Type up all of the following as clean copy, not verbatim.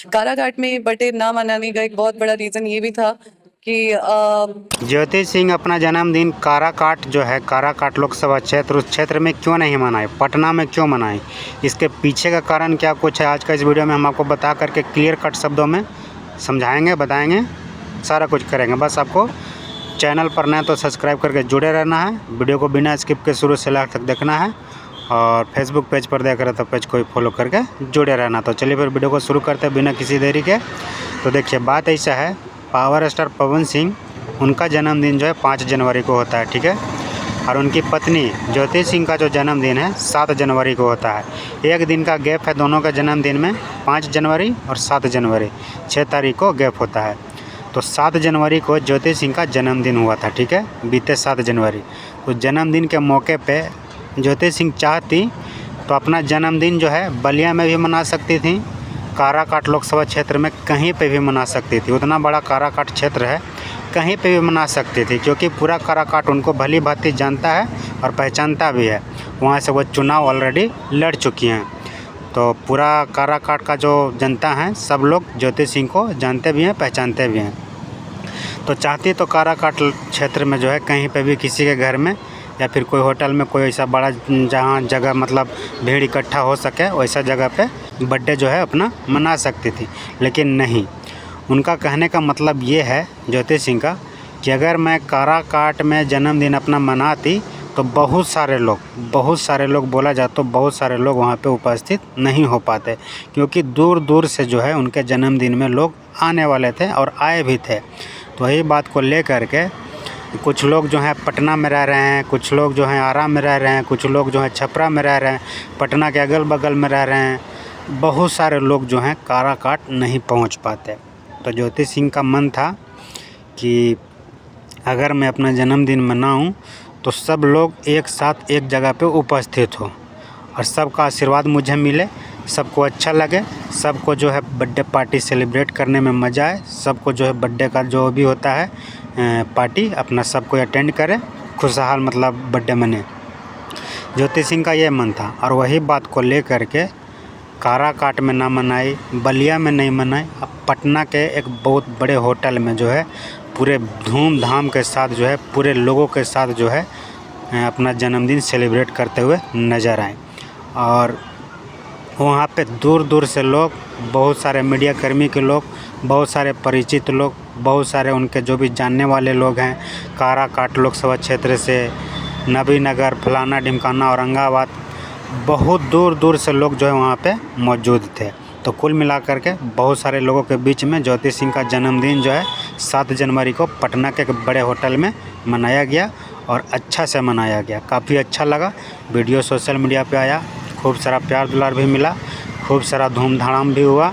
काराकाट में बर्थडे ना मनाने का एक बहुत बड़ा रीज़न ये भी था कि ज्योति सिंह अपना जन्मदिन काराकाट जो है, काराकाट लोकसभा क्षेत्र, उस क्षेत्र में क्यों नहीं मनाए, पटना में क्यों मनाए, इसके पीछे का कारण क्या कुछ है, आज का इस वीडियो में हम आपको बता करके क्लियर कट शब्दों में समझाएंगे, बताएंगे, सारा कुछ करेंगे। बस आपको चैनल पर नए तो सब्सक्राइब करके जुड़े रहना है, वीडियो को बिना स्किप के शुरू से लास्ट तक देखना है, और फेसबुक पेज पर देख रहे तो पेज को फॉलो करके जुड़े रहना। तो चलिए फिर वीडियो को शुरू करते हैं बिना किसी देरी के। तो देखिए, बात ऐसा है, पावर स्टार पवन सिंह, उनका जन्मदिन जो है 5 जनवरी को होता है, ठीक है, और उनकी पत्नी ज्योति सिंह का जो जन्मदिन है 7 जनवरी को होता है। एक दिन का गैप है दोनों के जन्मदिन में, 5 जनवरी और 7 जनवरी, 6 तारीख को गैप होता है। तो 7 जनवरी को ज्योति सिंह का जन्मदिन हुआ था, ठीक है, बीते 7 जनवरी। तो जन्मदिन के मौके पे ज्योति सिंह चाहती तो अपना जन्मदिन जो है बलिया में भी मना सकती थी, काराकाट लोकसभा क्षेत्र में कहीं पे भी मना सकती थी। उतना बड़ा काराकाट क्षेत्र है, कहीं पे भी मना सकती थी, क्योंकि पूरा काराकाट उनको भली भांति जानता है और पहचानता भी है। वहाँ से वो चुनाव ऑलरेडी लड़ चुकी हैं। तो पूरा काराकाट का जो जनता है, सब लोग ज्योति सिंह को जानते भी हैं, पहचानते भी हैं। तो चाहती तो काराकाट क्षेत्र में जो है कहीं पे भी किसी के घर में या फिर कोई होटल में, कोई ऐसा बड़ा जहाँ जगह मतलब भीड़ इकट्ठा हो सके, वैसा जगह पे बर्थडे जो है अपना मना सकती थी। लेकिन नहीं, उनका कहने का मतलब ये है ज्योति सिंह का कि अगर मैं काराकाट में जन्मदिन अपना मनाती तो बहुत सारे लोग बोला जाए तो बहुत सारे लोग वहाँ पे उपस्थित नहीं हो पाते, क्योंकि दूर दूर से जो है उनके जन्मदिन में लोग आने वाले थे और आए भी थे। तो यही बात को लेकर के कुछ लोग जो हैं पटना में रह रहे हैं, कुछ लोग जो हैं आरा में रह रहे हैं, कुछ लोग जो हैं छपरा में रह रहे हैं, पटना के अगल बगल में रह रहे हैं, बहुत सारे लोग जो हैं काराकाट नहीं पहुंच पाते। तो ज्योति सिंह का मन था कि अगर मैं अपना जन्मदिन मनाऊं तो सब लोग एक साथ एक जगह पे उपस्थित हो और सबका आशीर्वाद मुझे मिले, सबको अच्छा लगे, सबको जो है बर्थडे पार्टी सेलिब्रेट करने में मज़ा आए, सबको जो है बर्थडे का जो भी होता है पार्टी अपना सबको अटेंड करे, खुशहाल मतलब बर्थडे मने। ज्योति सिंह का ये मन था, और वही बात को लेकर के काराकाट में ना मनाई, बलिया में नहीं मनाई, अब पटना के एक बहुत बड़े होटल में जो है पूरे धूमधाम के साथ जो है पूरे लोगों के साथ जो है अपना जन्मदिन सेलिब्रेट करते हुए नज़र आए। और वहाँ पे दूर दूर से लोग, बहुत सारे मीडिया कर्मी के लोग, बहुत सारे परिचित लोग, बहुत सारे उनके जो भी जानने वाले लोग हैं, काराकाट लोकसभा क्षेत्र से नबीनगर, फलाना ढिमकाना, औरंगाबाद, बहुत दूर दूर से लोग जो है वहाँ पे मौजूद थे। तो कुल मिलाकर के बहुत सारे लोगों के बीच में ज्योति सिंह का जन्मदिन जो है 7 जनवरी को पटना के एक बड़े होटल में मनाया गया, और अच्छा से मनाया गया। काफ़ी अच्छा लगा, वीडियो सोशल मीडिया पे आया, खूब सारा प्यार दुलार भी मिला, खूब सारा धूमधाम भी हुआ,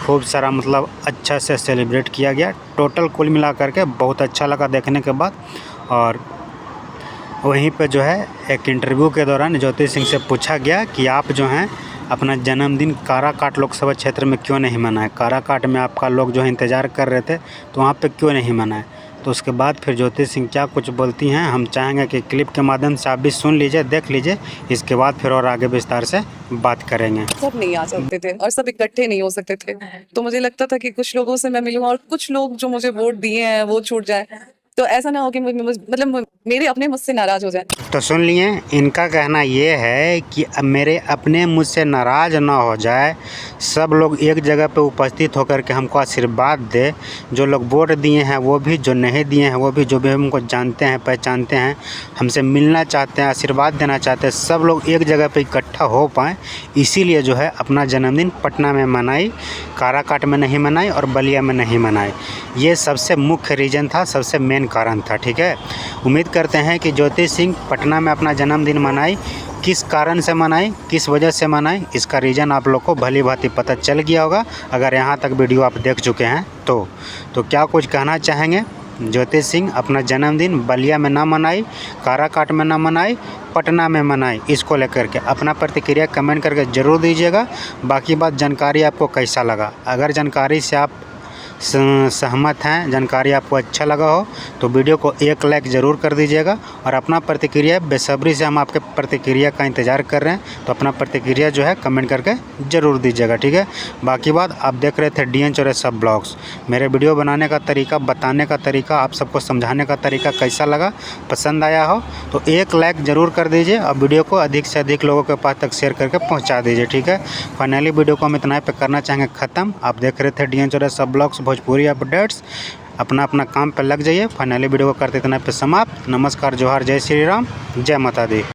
खूब सारा मतलब अच्छा से सेलिब्रेट किया गया। टोटल कुल मिला करके बहुत अच्छा लगा देखने के बाद। और वहीं पे जो है एक इंटरव्यू के दौरान ज्योति सिंह से पूछा गया कि आप जो हैं अपना जन्मदिन काराकाट लोकसभा क्षेत्र में क्यों नहीं मनाए, काराकाट में आपका लोग जो है इंतज़ार कर रहे थे, तो वहाँ पे क्यों नहीं मनाए। तो उसके बाद फिर ज्योति सिंह क्या कुछ बोलती हैं, हम चाहेंगे कि क्लिप के माध्यम से आप भी सुन लीजिए, देख लीजिए, इसके बाद फिर और आगे विस्तार से बात करेंगे। सब नहीं आ सकते थे और सब इकट्ठे नहीं हो सकते थे। तो मुझे लगता था कि कुछ लोगों से मैं मिलूं और कुछ लोग जो मुझे वोट दिए हैं वो छूट जाए, तो ऐसा ना हो कि मतलब मेरे अपने मुझसे नाराज हो जाए। तो सुन लिए, इनका कहना ये है कि अब मेरे अपने मुझसे नाराज़ ना हो जाए, सब लोग एक जगह पे उपस्थित होकर के हमको आशीर्वाद दे, जो लोग वोट दिए हैं वो भी, जो नहीं दिए हैं वो भी, जो भी हमको जानते हैं पहचानते हैं, हमसे मिलना चाहते हैं, आशीर्वाद देना चाहते हैं, सब लोग एक जगह पे इकट्ठा हो पाएँ, इसीलिए जो है अपना जन्मदिन पटना में मनाई, काराकाट में नहीं मनाई और बलिया में नहीं मनाई। ये सबसे मुख्य रीज़न था, सबसे मेन कारण था, ठीक है। उम्मीद करते हैं कि ज्योति सिंह पटना में अपना जन्मदिन मनाई, किस कारण से मनाई, किस वजह से मनाई, इसका रीज़न आप लोग को भली भांति पता चल गया होगा अगर यहाँ तक वीडियो आप देख चुके हैं तो क्या कुछ कहना चाहेंगे। ज्योति सिंह अपना जन्मदिन बलिया में ना मनाई, काराकाट में ना मनाई, पटना में मनाई, इसको लेकर के अपना प्रतिक्रिया कमेंट करके ज़रूर दीजिएगा। बाकी बात, जानकारी आपको कैसा लगा, अगर जानकारी से आप सहमत हैं, जानकारी आपको अच्छा लगा हो तो वीडियो को एक लाइक ज़रूर कर दीजिएगा और अपना प्रतिक्रिया बेसब्री से हम आपके प्रतिक्रिया का इंतज़ार कर रहे हैं, तो अपना प्रतिक्रिया जो है कमेंट करके ज़रूर दीजिएगा, ठीक है। बाकी बात आप देख रहे थे DN चौरसिया ब्लॉग्स। मेरे वीडियो बनाने का तरीका, बताने का तरीका, आप सबको समझाने का तरीका कैसा लगा, पसंद आया हो तो एक लाइक ज़रूर कर दीजिए और वीडियो को अधिक से अधिक लोगों के पास तक शेयर करके पहुँचा दीजिए, ठीक है। फाइनली वीडियो को हम इतना ही पे करना चाहेंगे ख़त्म। आप देख रहे थे DN Chaurasia blogs Bhojpuri updates. अपना अपना काम पर लग जाइए। फाइनली वीडियो को करते इतना पे समाप्त। नमस्कार, जोहार, जय श्री राम, जय माता दी।